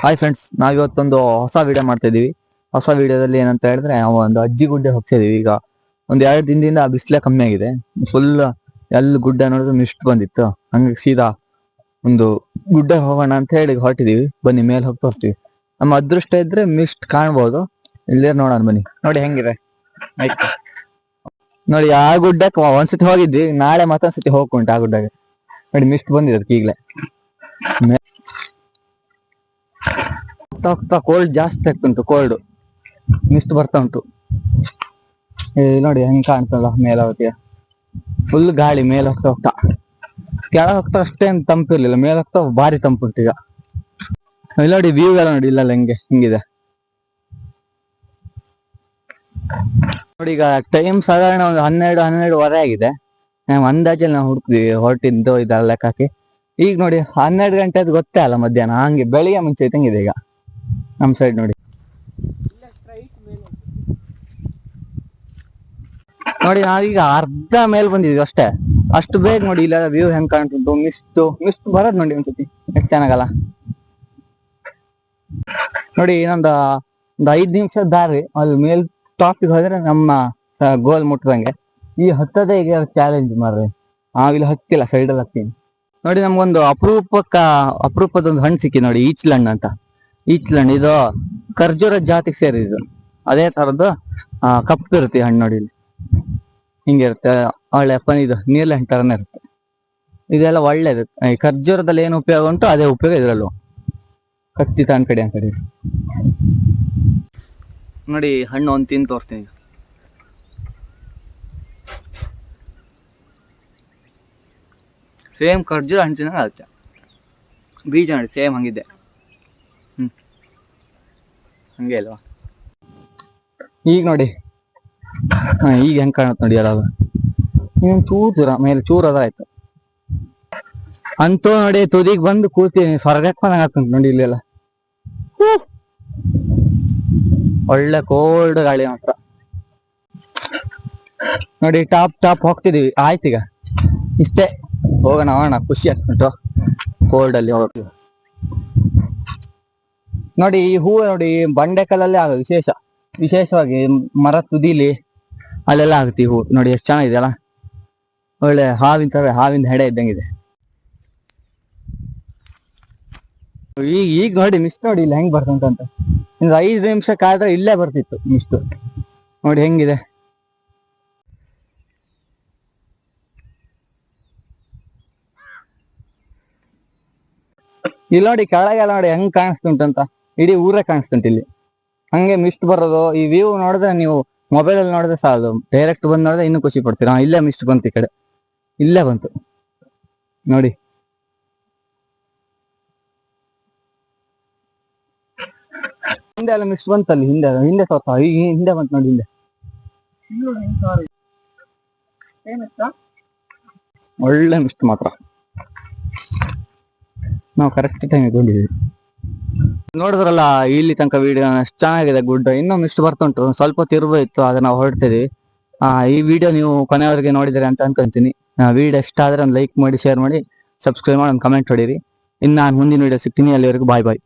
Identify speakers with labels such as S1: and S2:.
S1: Hi friends, ನಾವಿವತ್ತೊಂದು ಹೊಸ video ಮಾಡ್ತಾ ಇದೀವಿ. ಹೊಸ ವಿಡಿಯೋದಲ್ಲಿ ಏನಂತ ಹೇಳಿದ್ರೆ ಒಂದು ಅಜ್ಜಿ ಗುಡ್ಡೆ ಹೋಗ್ತಿದೀವಿ. ಈಗ ಒಂದ್ 2 ದಿನದಿಂದ ಬಿಸಿಲೇ ಕಮ್ಮಿ ಆಗಿದೆ. ಫುಲ್ ಎಲ್ಲಿ ಗುಡ್ಡ ನೋಡಿದ್ರು ಮಿಸ್ಟ್ ಬಂದಿತ್ತು. ಹಂಗಾಗಿ ಸೀದಾ ಒಂದು ಗುಡ್ಡೆ ಹೋಗೋಣ ಅಂತ ಹೇಳಿ ಹೊರಟಿದೀವಿ. ಬನ್ನಿ ಮೇಲೆ ಹೋಗಿ ತೋರಿಸ್ತೀವಿ. ನಮ್ಮ ಅದೃಷ್ಟ ಇದ್ರೆ ಮಿಸ್ಟ್ ಕಾಣ್ಬೋದು. ಇಲ್ಲೇ ನೋಡೋಣ ಬನ್ನಿ. ನೋಡಿ ಹೆಂಗಿದೆ ಆಯ್ತು. ನೋಡಿ ಆ ಗುಡ್ಡಕ್ಕೆ ಒಂದ್ಸತಿ ಹೋಗಿದ್ವಿ, ನಾಳೆ ಮತ್ತೊಂದ್ಸತಿ ಹೋಗ್ಕೊಂಟು ಆ ಗುಡ್ಡಗೆ. ನೋಡಿ ಮಿಸ್ಟ್ ಬಂದಿದೆ ಅದಕ್ಕೆ ಈಗಲೇ. ಹೋಗ್ತಾ ಕೋಲ್ಡ್ ಜಾಸ್ತಿ ಆಗ್ತುಂಟು. ಕೋಲ್ಡ್ ಮಿಸ್ಟ್ ಬರ್ತಾ ಉಂಟು. ನೋಡಿ ಹೆಂಗ್ ಕಾಣ್ತಲ್ಲ ಮೇಲಾವತಿಯ. ಫುಲ್ ಗಾಳಿ ಮೇಲೆ ಹೋಗ್ತಾ ಹೋಗ್ತಾ. ಕೆಳ ಹೋಗ್ತಾ ಅಷ್ಟೇನ್ ತಂಪಿರ್ಲಿಲ್ಲ, ಮೇಲೆ ಹೋಗ್ತಾ ಭಾರಿ ತಂಪುಂಟು ಈಗ. ಇಲ್ಲಿ ನೋಡಿ ವ್ಯೂ ಎಲ್ಲ ನೋಡಿ ಇಲ್ಲ ಹಿಂಗಿದೆ ನೋಡಿ. ಈಗ ಟೈಮ್ ಸಾಧಾರಣ ಒಂದು 12-12:30 ಆಗಿದೆ. ನಾವು ಅಂದಾಜಲ್ಲಿ ನಾವು ಹುಡುಕ್ತೀವಿ ಹೊರಟಿದ್ದು ಇದೆಲ್ಲ ಲೆಕ್ಕ ಹಾಕಿ. ಈಗ ನೋಡಿ 12 ಗಂಟೆ ಅದು ಗೊತ್ತೇ ಅಲ್ಲ ಮಧ್ಯಾಹ್ನ. ಹಂಗೆ ಬೆಳಿಗ್ಗೆ ಮುಂಚೆ ಇದ್ದಂಗಿದೆ ಈಗ ನಮ್ ಸೈಡ್. ನೋಡಿ ನೋಡಿ ನಾವೀಗ ಅರ್ಧ ಮೇಲ್ ಬಂದಿದ್ವಿ ಅಷ್ಟೇ. ಅಷ್ಟು ಬೇಗ ನೋಡಿ ಇಲ್ಲ ವ್ಯೂ ಹೆಂಗ್ ಕಾಣ್ತುಂಟು. ಮಿಸ್ಟ್ ಬರೋದ್ ನೋಡಿ ಒಂದ್ಸತಿ ಎಷ್ಟು ಚೆನ್ನಾಗಲ್ಲ. ನೋಡಿ ಇನ್ನೊಂದು 5 ನಿಮಿಷದ ದಾರಿ. ಅಲ್ಲಿ ಮೇಲ್ ಟಾಪಿಗೆ ಹೋದ್ರೆ ನಮ್ಮ ಗೋಲ್ ಮುಟ್ಟದಂಗೆ. ಈ ಹತ್ತದೇ ಈಗ ಚಾಲೆಂಜ್ ಮಾರ್ರೆ. ನಾವಿಲ್ಲಿ ಹತ್ತಿಲ್ಲ, ಸೈಡಲ್ಲಿ ಹತ್ತೀನಿ. ನೋಡಿ ನಮ್ಗೊಂದು ಅಪರೂಪದೊಂದು ಹಣ್ಣು ಸಿಕ್ಕಿ ನೋಡಿ, ಈಚ್ಲಣ್ಣು ಅಂತ. ಈಚ್ಲಣ್ಣು ಇದು ಖರ್ಜೂರ ಜಾತಿಗೆ ಸೇರಿದ್ದು. ಅದೇ ತರದ್ದು ಕಪ್ಪಿರುತ್ತೆ ಹಣ್ಣು. ನೋಡಿ ಇಲ್ಲಿ ಹಿಂಗಿರುತ್ತೆ, ಒಳ್ಳೆ ಇದು ನೀರ್ಲೆ ಹಣ್ಣು ತರನೇ ಇರುತ್ತೆ. ಇದೆಲ್ಲ ಒಳ್ಳೇದು. ಈ ಖರ್ಜೂರದಲ್ಲಿ ಏನು ಉಪಯೋಗ ಉಂಟು ಅದೇ ಉಪಯೋಗ ಇದ್ರಲ್ಲೂ. ಕತ್ತಿ ತಾನ್ ಕಡೆ ಅಂತ ನೋಡಿ ಹಣ್ಣು ಒಂದು ತಿಂದು ತೋರಿಸ್ತೀನಿ. ಸೇಮ್ ಖರ್ಜೂರ ಹಣ್ಣು ತಿನ್ನಂಗೆ ಆಗುತ್ತೆ. ಬೀಜ ನೋಡಿ ಸೇಮ್ ಹಂಗಿದೆ. ಹಂಗೆ ಅಲ್ವಾ. ಈಗ ನೋಡಿ ಈಗ ಹೆಂಗ್ ಕಾಣುತ್ತೆ ನೋಡಿ. ಎಲ್ಲ ಇನ್ನೊಂದು ಚೂರ ಮೇಲೆ ಚೂರ್ ಅದಾಯ್ತು ಅಂತೂ ನೋಡಿ. ತುದಿಗೆ ಬಂದು ಕೂತೀನಿ, ಸ್ವರ್ಗಕ್ಕೆ ಬಂದಂಗ ಆಗ್ತುಂಟು ನೋಡಿ. ಇಲ್ಲೆಲ್ಲ ಒಳ್ಳೆ ಕೋಲ್ಡ್ ಗಾಳಿ ಮಾತ್ರ. ನೋಡಿ ಟಾಪ್ ಹೋಗ್ತಿದೀವಿ. ಆಯ್ತೀಗ ಇಷ್ಟೇ, ಹೋಗೋಣ ಖುಷಿ ಆಗ್ತುಂಟು ಕೋಲ್ಡ್ ಅಲ್ಲಿ ಹೋಗ್ತೀವಿ. ನೋಡಿ ಈ ಹೂವು ನೋಡಿ ಬಂಡೆಕಲ್ಲಲ್ಲೇ ಆಗ ವಿಶೇಷವಾಗಿ ಮರ ತುದಿಲಿ ಅಲ್ಲೆಲ್ಲ ಆಗುತ್ತೆ ಈ ಹೂವು. ನೋಡಿ ಎಷ್ಟು ಚೆನ್ನಾಗಿದೆ ಅಲ್ಲ. ಒಳ್ಳೆ ಹಾವಿನ ಹೆಡೆ ಇದ್ದಂಗಿದೆ. ಈಗ ನೋಡಿ ಮಿಸ್ಟ್ ನೋಡಿ ಇಲ್ಲಿ ಹೆಂಗ್ ಬರ್ತಂತ. ಇನ್ನು 5 ನಿಮಿಷಕ್ಕಾದ್ರೆ ಇಲ್ಲೇ ಬರ್ತಿತ್ತು ಮಿಸ್ಟ್. ನೋಡಿ ಹೆಂಗಿದೆ. ಇಲ್ಲಿ ನೋಡಿ ಕೆಳಗೆಲ್ಲ ನೋಡಿ ಹೆಂಗ್ ಕಾಣಿಸ್ತುಂಟಂತ. ಇಡೀ ಊರೇ ಕಾಣಿಸ್ತುಂಟು ಇಲ್ಲಿ. ಹಂಗೆ ಮಿಸ್ಟ್ ಬರೋದು. ಈ ವ್ಯೂ ನೋಡಿದ್ರೆ ನೀವು ಮೊಬೈಲ್ ಅಲ್ಲಿ ನೋಡಿದ್ರೆ ಸಾಲದು, ಡೈರೆಕ್ಟ್ ಬಂದು ನೋಡಿದ್ರೆ ಇನ್ನೂ ಖುಷಿ ಪಡ್ತೀರಾ. ಇಲ್ಲೇ ಮಿಸ್ಟ್ ಬಂತು, ಈ ಕಡೆ ಇಲ್ಲೇ ಬಂತು ನೋಡಿ. ಹಿಂದೆ ಎಲ್ಲ ಮಿಸ್ಟ್ ಬಂತಲ್ಲಿ, ಹಿಂದೆ ಸ್ವಲ್ಪ ಹಿಂದೆ ಬಂತು ನೋಡಿ. ಹಿಂದೆ ಒಳ್ಳೆ ಮಿಸ್ಟ್ ಮಾತ್ರ. ನಾವು ಕರೆಕ್ಟ್ ಟೈಮ್ ಬಂದಿದ್ದೀವಿ. ನೋಡಿದ್ರಲ್ಲ ಇಲ್ಲಿ ತನಕ ವಿಡಿಯೋ ಎಷ್ಟು ಚೆನ್ನಾಗಿದೆ ಗುಡ್ಡ. ಇನ್ನೂ ಮಿಸ್ಟ್ ಬರ್ತುಂಟು, ಸ್ವಲ್ಪ ತಿರುಗಿತ್ತು ಆದ್ರೆ ನಾವು ಹೊರಡ್ತಿದ್ವಿ. ಈ ವಿಡಿಯೋ ನೀವು ಕೊನೆಯವರೆಗೆ ನೋಡಿದರೆ ಅಂತ ಅನ್ಕೊಂತೀನಿ. ವಿಡಿಯೋ ಇಷ್ಟ ಆದ್ರೆ ಒಂದು ಲೈಕ್ ಮಾಡಿ, ಶೇರ್ ಮಾಡಿ, ಸಬ್ಸ್ಕ್ರೈಬ್ ಮಾಡಿ, ಒಂದು ಕಮೆಂಟ್ ಹೊಡೀರಿ. ಇನ್ನು ನಾನು ಮುಂದಿನ ವಿಡಿಯೋ ಸಿಗ್ತೀನಿ. ಅಲ್ಲಿವರೆಗೂ ಬಾಯ್.